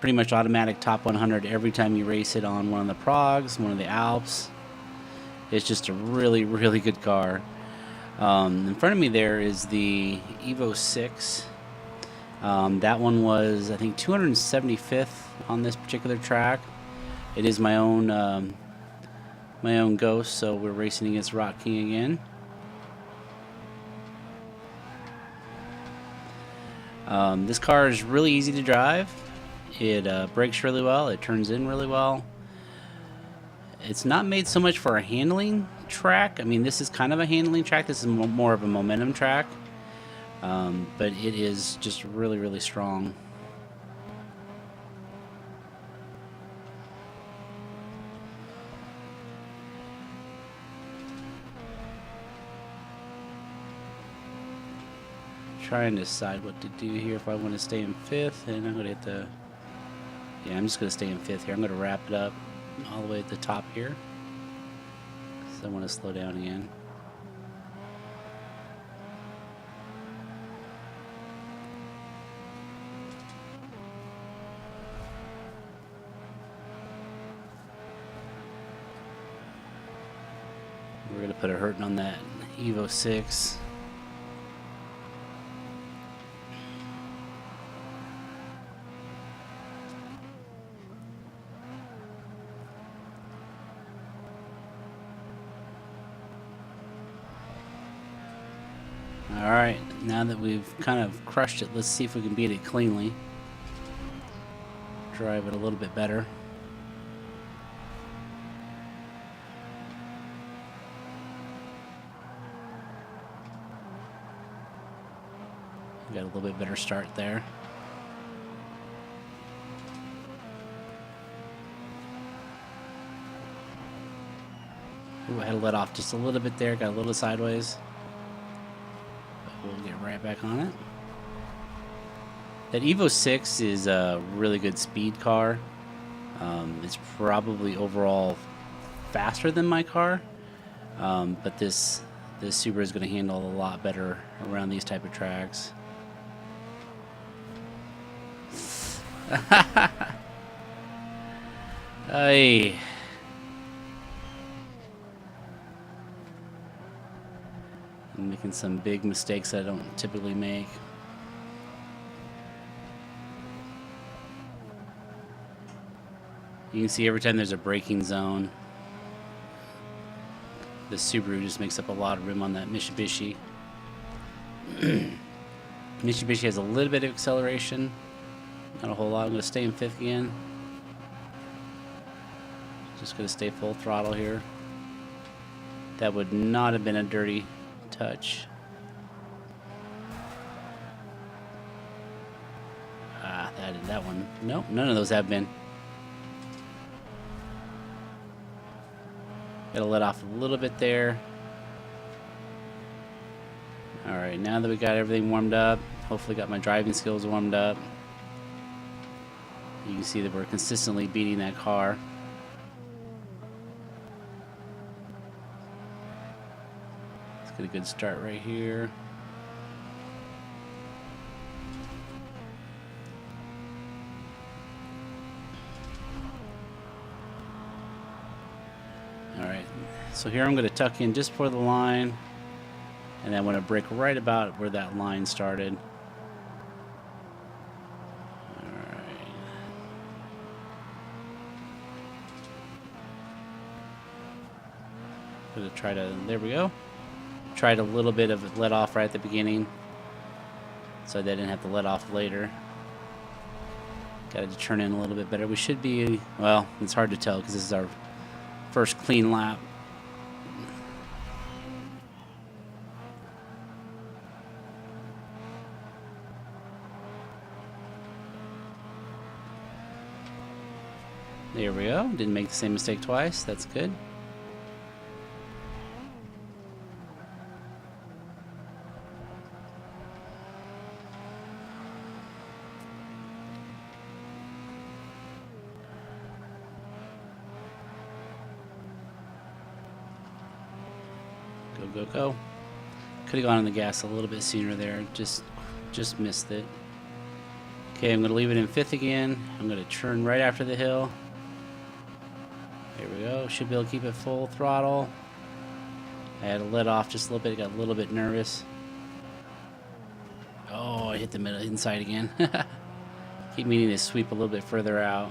pretty much automatic top 100 every time you race it on one of the Progs, one of the Alps. It's just a really, really good car. In front of me there is the Evo 6. That one was, I think, 275th on this particular track. It is my own Ghost, so we're racing against Rock King again. This car is really easy to drive. It brakes really well. It turns in really well. It's not made so much for a handling track. I mean, this is kind of a handling track. This is more of a momentum track. But it is just really, really strong. Trying to decide what to do here, if I want to stay in 5th, and I'm going to hit the... Yeah, I'm just going to stay in 5th here. I'm going to wrap it up all the way at the top here. So I want to slow down again. We're going to put a hurting on that Evo 6. Alright, now that we've kind of crushed it, let's see if we can beat it cleanly. Drive it a little bit better. Got a little bit better start there. Ooh, I had to let off just a little bit there, got a little sideways. But we'll get right back on it. That Evo 6 is a really good speed car. It's probably overall faster than my car, but this Subaru is going to handle a lot better around these type of tracks. Hey. I'm making some big mistakes I don't typically make. You can see every time there's a braking zone, the Subaru just makes up a lot of room on that Mitsubishi. Mitsubishi has a little bit of acceleration, not a whole lot. I'm going to stay in 5th again. Just going to stay full throttle here. That would not have been a dirty touch. Ah, that one. Nope, none of those have been. Gotta let off a little bit there. Alright, now that we got everything warmed up, hopefully got my driving skills warmed up, you can see that we're consistently beating that car. Let's get a good start right here. Alright, so here I'm going to tuck in just for the line, and then I'm going to brake right about where that line started. Alright. Going to try to, there we go. Tried a little bit of let off right at the beginning, so they didn't have to let off later. Got to turn in a little bit better. We should be, well, it's hard to tell because this is our first clean lap. There we go. Didn't make the same mistake twice. That's good. Go, go, go. Could have gone on the gas a little bit sooner there. Just missed it. Okay, I'm going to leave it in fifth again. I'm going to turn right after the hill. There we go. Should be able to keep it full throttle. I had to let off just a little bit. Got a little bit nervous. Oh, I hit the middle inside again. Keep meaning to sweep a little bit further out.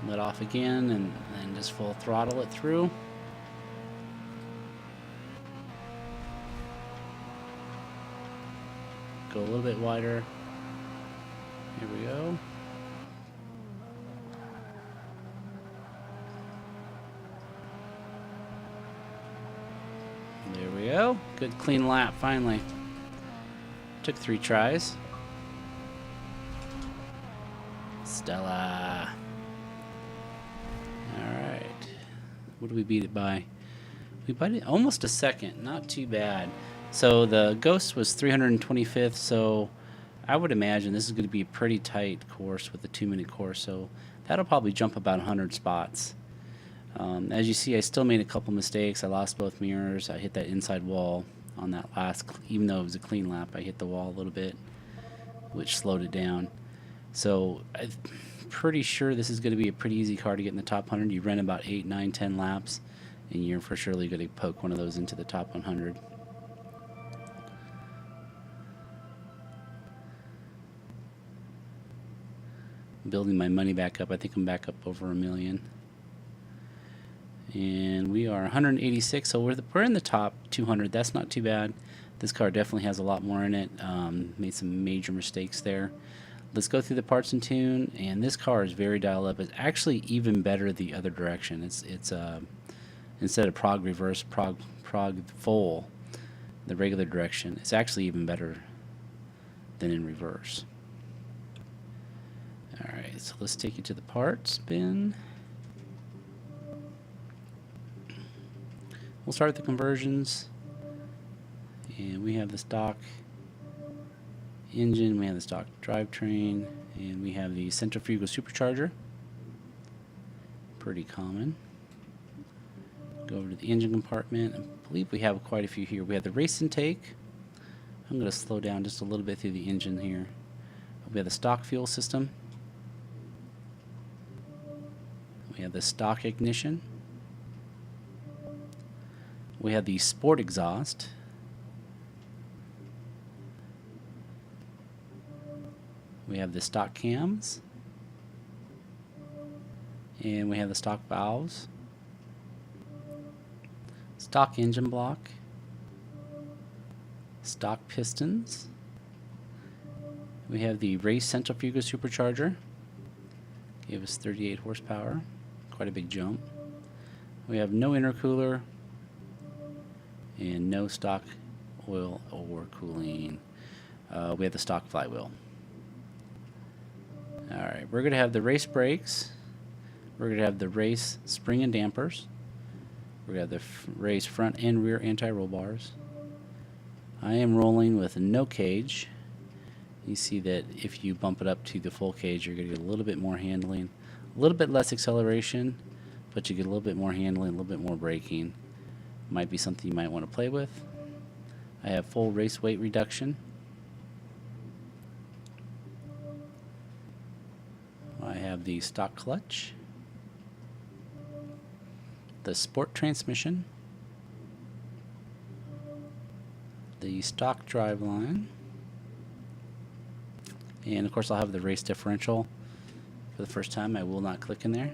Let off again and then just full throttle it through. Go a little bit wider. Here we go. There we go. Good clean lap finally. Took 3 tries. Stella. Alright. What do we beat it by? We beat it almost a second. Not too bad. So the Ghost was 325th, so I would imagine this is going to be a pretty tight course with a 2-minute course, so that'll probably jump about 100 spots. As you see, I still made a couple mistakes. I lost both mirrors. I hit that inside wall on that last, even though it was a clean lap, I hit the wall a little bit, which slowed it down. So I'm pretty sure this is going to be a pretty easy car to get in the top 100. You run about 8, 9, 10 laps, and you're for surely going to poke one of those into the top 100. Building my money back up. I think I'm back up over $1 million. And we are 186, so we're in the top 200. That's not too bad. This car definitely has a lot more in it. Made some major mistakes there. Let's go through the parts and tune. And this car is very dialed up. It's actually even better the other direction. It's instead of prog reverse, prog full, the regular direction. It's actually even better than in reverse. All right, so let's take you to the parts bin. We'll start with the conversions, and we have the stock engine, we have the stock drivetrain, and we have the centrifugal supercharger. Pretty common. Go over to the engine compartment. I believe we have quite a few here. We have the race intake. I'm going to slow down just a little bit through the engine here. We have the stock fuel system. We have the stock ignition. We have the sport exhaust. We have the stock cams. And we have the stock valves. Stock engine block. Stock pistons. We have the race centrifugal supercharger. Gave us 38 horsepower. Quite a big jump. We have no intercooler. And no stock oil or cooling. We have the stock flywheel. Alright, we're going to have the race brakes. We're going to have the race spring and dampers. We're going to have the race front and rear anti-roll bars. I am rolling with no cage. You see that if you bump it up to the full cage, you're going to get a little bit more handling. A little bit less acceleration, but you get a little bit more handling, a little bit more braking. Might be something you might want to play with. I have full race weight reduction. I have the stock clutch, the sport transmission, the stock drive line, and of course I'll have the race differential. For the first time, I will not click in there.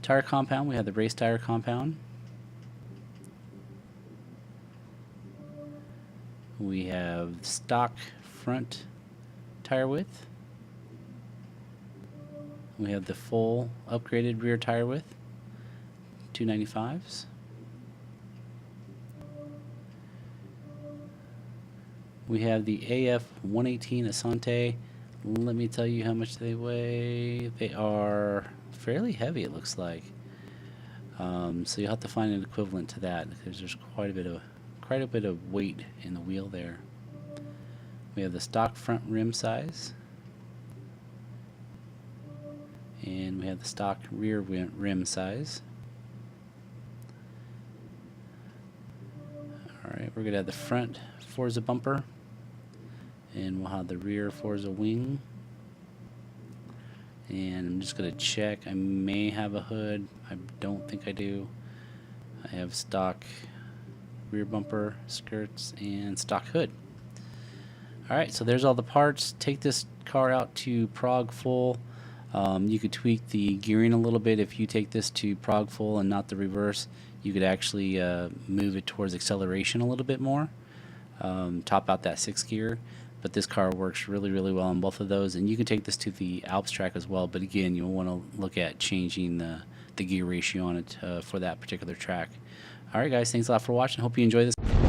Tire compound, we have the race tire compound. We have stock front tire width. We have the full upgraded rear tire width, 295s. We have the AF 118 Asante. Let me tell you how much they weigh. They are fairly heavy, it looks like. So you'll have to find an equivalent to that because there's quite a bit of weight in the wheel there. We have the stock front rim size, and we have the stock rear rim size. we're going to have the front Forza bumper, and we'll have the rear Forza wing. And I'm just going to check. I may have a hood. I don't think I do. I have stock rear bumper, skirts, and stock hood. Alright, so there's all the parts. Take this car out to prog full. You could tweak the gearing a little bit. If you take this to prog full and not the reverse, you could actually move it towards acceleration a little bit more. Top out that 6th gear. But this car works really, really well on both of those. And you can take this to the Alps track as well. But again, you'll want to look at changing the gear ratio on it for that particular track. Alright guys, thanks a lot for watching. Hope you enjoy this.